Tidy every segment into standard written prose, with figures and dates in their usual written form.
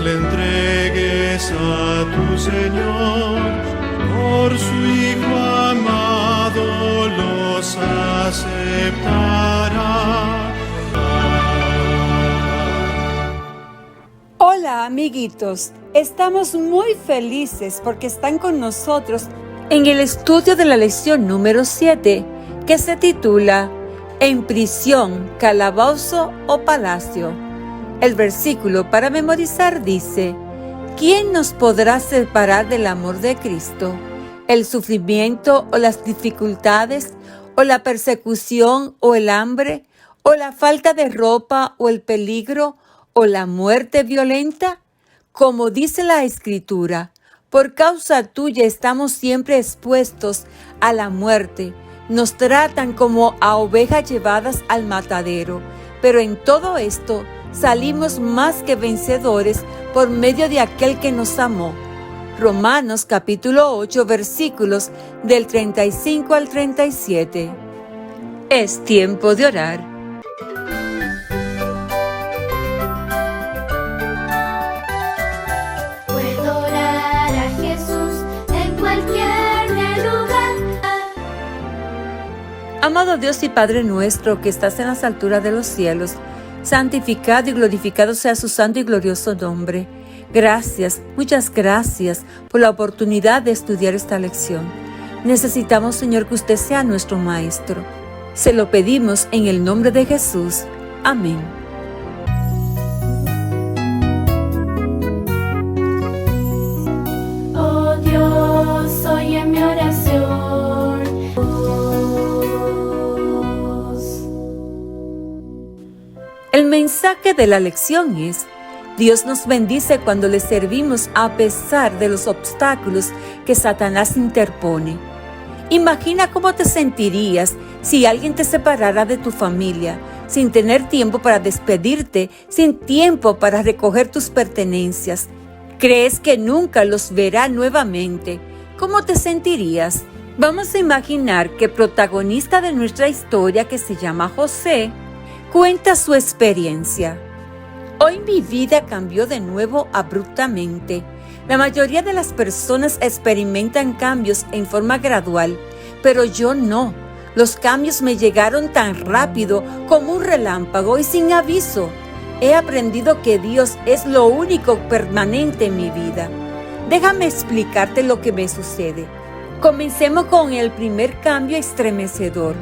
le entregues a tu Señor, por su Hijo amado los aceptará. Hola amiguitos, estamos muy felices porque están con nosotros en el estudio de la lección número 7, que se titula En prisión, calabozo o palacio. El versículo para memorizar dice: ¿Quién nos podrá separar del amor de Cristo? ¿El sufrimiento o las dificultades, o la persecución o el hambre, o la falta de ropa o el peligro, o la muerte violenta? Como dice la Escritura, por causa tuya estamos siempre expuestos a la muerte. Nos tratan como a ovejas llevadas al matadero, pero en todo esto salimos más que vencedores por medio de aquel que nos amó. Romanos capítulo 8, versículos del 35 al 37. Es tiempo de orar. Amado Dios y Padre nuestro que estás en las alturas de los cielos, santificado y glorificado sea su santo y glorioso nombre. Gracias, muchas gracias por la oportunidad de estudiar esta lección. Necesitamos, Señor, que usted sea nuestro Maestro. Se lo pedimos en el nombre de Jesús. Amén. Oh Dios, oye mi oración. El mensaje de la lección es: Dios nos bendice cuando le servimos a pesar de los obstáculos que Satanás interpone. Imagina cómo te sentirías si alguien te separara de tu familia, sin tener tiempo para despedirte, sin tiempo para recoger tus pertenencias. ¿Crees que nunca los verá nuevamente? ¿Cómo te sentirías? Vamos a imaginar que el protagonista de nuestra historia, que se llama José, cuenta su experiencia. Hoy mi vida cambió de nuevo abruptamente. La mayoría de las personas experimentan cambios en forma gradual, pero yo no. Los cambios me llegaron tan rápido como un relámpago y sin aviso. He aprendido que Dios es lo único permanente en mi vida. Déjame explicarte lo que me sucede. Comencemos con el primer cambio estremecedor.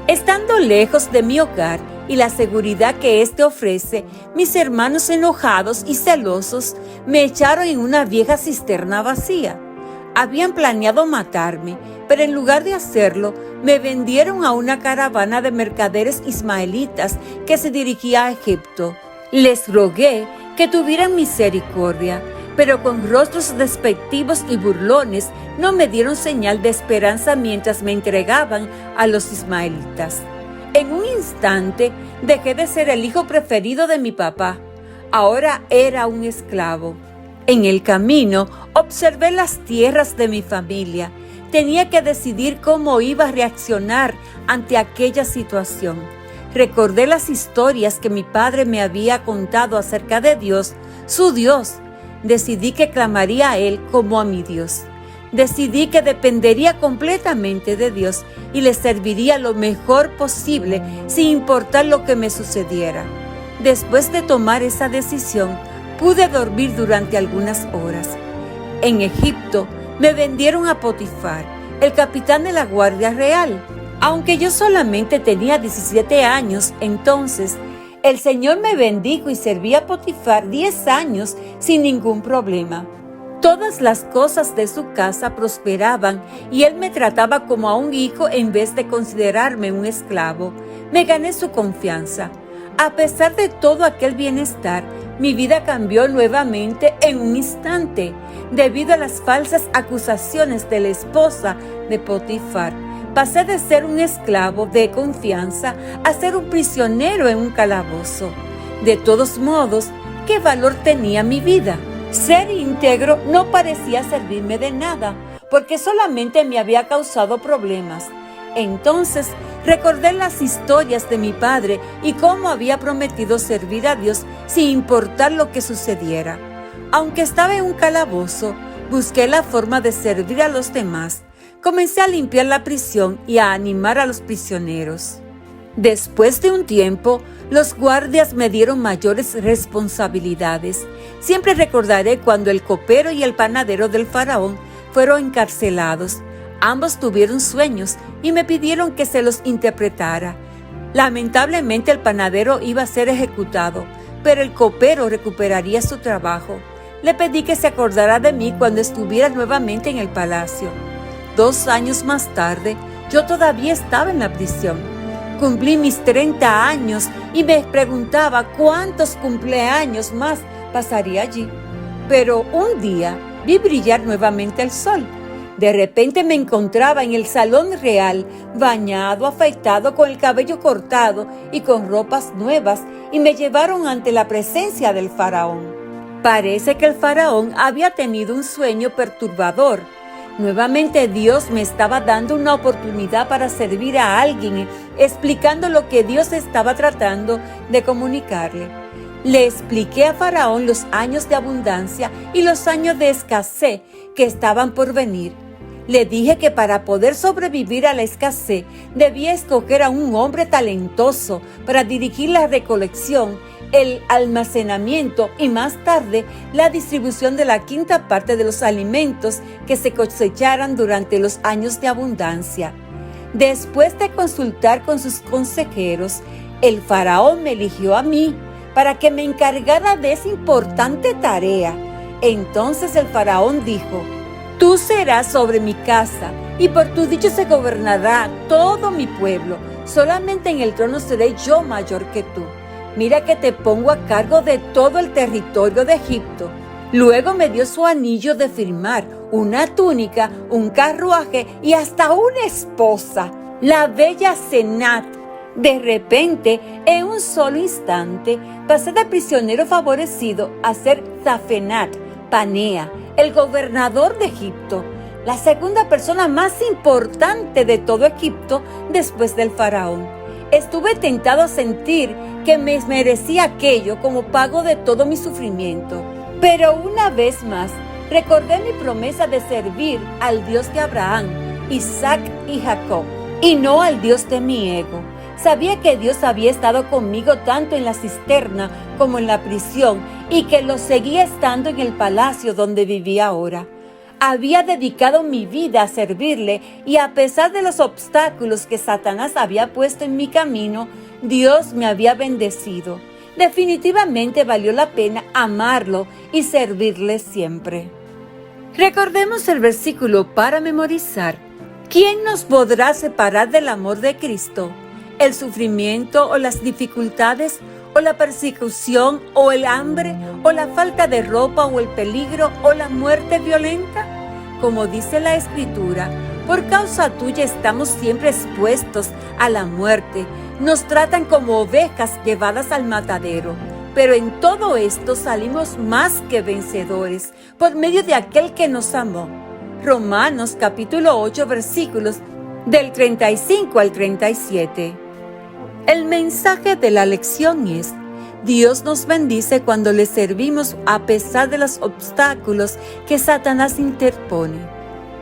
Estando lejos de mi hogar y la seguridad que éste ofrece, mis hermanos enojados y celosos me echaron en una vieja cisterna vacía. Habían planeado matarme, pero en lugar de hacerlo, me vendieron a una caravana de mercaderes ismaelitas que se dirigía a Egipto. Les rogué que tuvieran misericordia, pero con rostros despectivos y burlones no me dieron señal de esperanza mientras me entregaban a los ismaelitas. En un instante dejé de ser el hijo preferido de mi papá. Ahora era un esclavo. En el camino observé las tierras de mi familia. Tenía que decidir cómo iba a reaccionar ante aquella situación. Recordé las historias que mi padre me había contado acerca de Dios, su Dios. Decidí que clamaría a Él como a mi Dios. Decidí que dependería completamente de Dios y le serviría lo mejor posible sin importar lo que me sucediera. Después de tomar esa decisión, pude dormir durante algunas horas. En Egipto me vendieron a Potifar, el capitán de la Guardia Real. Aunque yo solamente tenía 17 años entonces, el Señor me bendijo y serví a Potifar 10 años sin ningún problema. Todas las cosas de su casa prosperaban y él me trataba como a un hijo en vez de considerarme un esclavo. Me gané su confianza. A pesar de todo aquel bienestar, mi vida cambió nuevamente en un instante debido a las falsas acusaciones de la esposa de Potifar. Pasé de ser un esclavo de confianza a ser un prisionero en un calabozo. De todos modos, ¿qué valor tenía mi vida? Ser íntegro no parecía servirme de nada, porque solamente me había causado problemas. Entonces, recordé las historias de mi padre y cómo había prometido servir a Dios sin importar lo que sucediera. Aunque estaba en un calabozo, busqué la forma de servir a los demás. Comencé a limpiar la prisión y a animar a los prisioneros. Después de un tiempo, los guardias me dieron mayores responsabilidades. Siempre recordaré cuando el copero y el panadero del faraón fueron encarcelados. Ambos tuvieron sueños y me pidieron que se los interpretara. Lamentablemente el panadero iba a ser ejecutado, pero el copero recuperaría su trabajo. Le pedí que se acordara de mí cuando estuviera nuevamente en el palacio. 2 años más tarde, yo todavía estaba en la prisión. Cumplí mis 30 años y me preguntaba cuántos cumpleaños más pasaría allí. Pero un día vi brillar nuevamente el sol. De repente me encontraba en el salón real, bañado, afeitado, con el cabello cortado y con ropas nuevas, y me llevaron ante la presencia del faraón. Parece que el faraón había tenido un sueño perturbador. Nuevamente Dios me estaba dando una oportunidad para servir a alguien, explicando lo que Dios estaba tratando de comunicarle. Le expliqué a Faraón los años de abundancia y los años de escasez que estaban por venir. Le dije que para poder sobrevivir a la escasez debía escoger a un hombre talentoso para dirigir la recolección, el almacenamiento y más tarde la distribución de la 1/5 parte de los alimentos que se cosecharan durante los años de abundancia. Después de consultar con sus consejeros, el faraón me eligió a mí para que me encargara de esa importante tarea. Entonces el faraón dijo: «Tú serás sobre mi casa, y por tu dicho se gobernará todo mi pueblo. Solamente en el trono seré yo mayor que tú. Mira que te pongo a cargo de todo el territorio de Egipto». Luego me dio su anillo de firmar, una túnica, un carruaje y hasta una esposa, la bella Senat. De repente, en un solo instante, pasé de prisionero favorecido a ser Zafenat Panea, el gobernador de Egipto, la segunda persona más importante de todo Egipto después del faraón. Estuve tentado a sentir que me merecía aquello como pago de todo mi sufrimiento. Pero una vez más, recordé mi promesa de servir al Dios de Abraham, Isaac y Jacob, y no al Dios de mi ego. Sabía que Dios había estado conmigo tanto en la cisterna como en la prisión y que lo seguía estando en el palacio donde vivía ahora. Había dedicado mi vida a servirle y a pesar de los obstáculos que Satanás había puesto en mi camino, Dios me había bendecido. Definitivamente valió la pena amarlo y servirle siempre. Recordemos el versículo para memorizar. ¿Quién nos podrá separar del amor de Cristo? ¿El sufrimiento o las dificultades, o la persecución, o el hambre, o la falta de ropa, o el peligro, o la muerte violenta? Como dice la Escritura, por causa tuya estamos siempre expuestos a la muerte. Nos tratan como ovejas llevadas al matadero. Pero en todo esto salimos más que vencedores por medio de aquel que nos amó. Romanos capítulo 8 versículos del 35 al 37. El mensaje de la lección es: Dios nos bendice cuando le servimos a pesar de los obstáculos que Satanás interpone.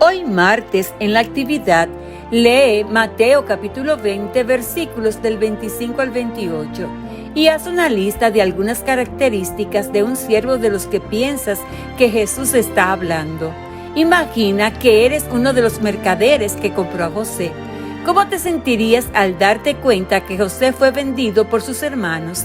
Hoy martes, en la actividad, lee Mateo capítulo 20 versículos del 25 al 28 y haz una lista de algunas características de un siervo de los que piensas que Jesús está hablando. Imagina que eres uno de los mercaderes que compró a José. ¿Cómo te sentirías al darte cuenta que José fue vendido por sus hermanos?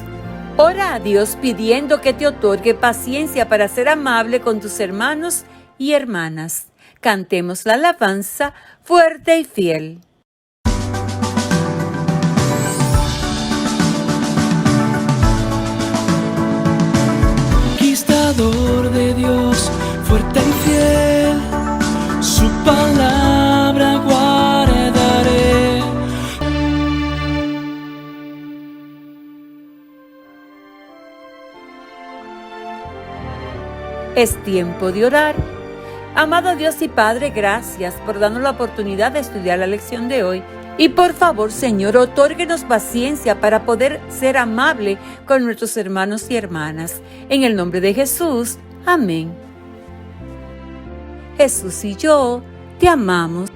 Ora a Dios pidiendo que te otorgue paciencia para ser amable con tus hermanos y hermanas. Cantemos la alabanza fuerte y fiel. Conquistador de Dios, fuerte y fiel, su palabra guardaré. Es tiempo de orar. Amado Dios y Padre, gracias por darnos la oportunidad de estudiar la lección de hoy. Y por favor, Señor, otórguenos paciencia para poder ser amable con nuestros hermanos y hermanas. En el nombre de Jesús. Amén. Jesús y yo te amamos.